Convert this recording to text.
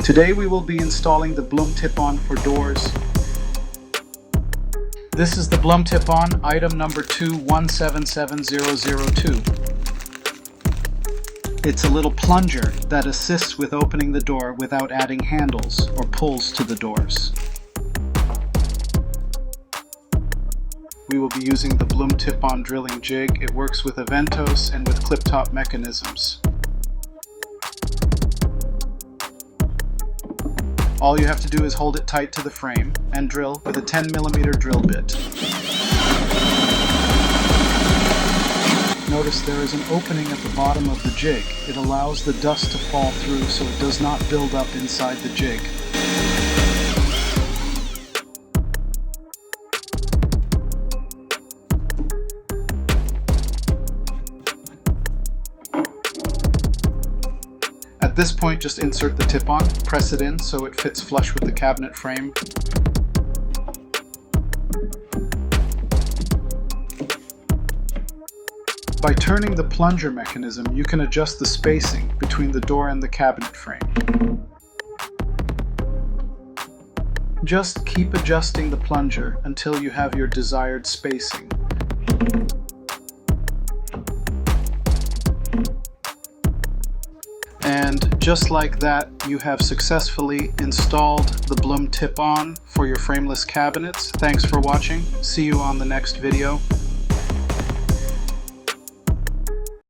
Today we will be installing the Blum Tip-On for doors. This is the Blum Tip-On, item number 21770002. It's a little plunger that assists with opening the door without adding handles or pulls to the doors. We will be using the Blum Tip-On drilling jig. It works with a ventos and with clip-top mechanisms. All you have to do is hold it tight to the frame and drill with a 10mm drill bit. Notice there is an opening at the bottom of the jig. It allows the dust to fall through so it does not build up inside the jig. At this point, just insert the tip-on, press it in so it fits flush with the cabinet frame. By turning the plunger mechanism, you can adjust the spacing between the door and the cabinet frame. Just keep adjusting the plunger until you have your desired spacing. And just like that, you have successfully installed the Blum Tip-On for your frameless cabinets. Thanks for watching. See you on the next video.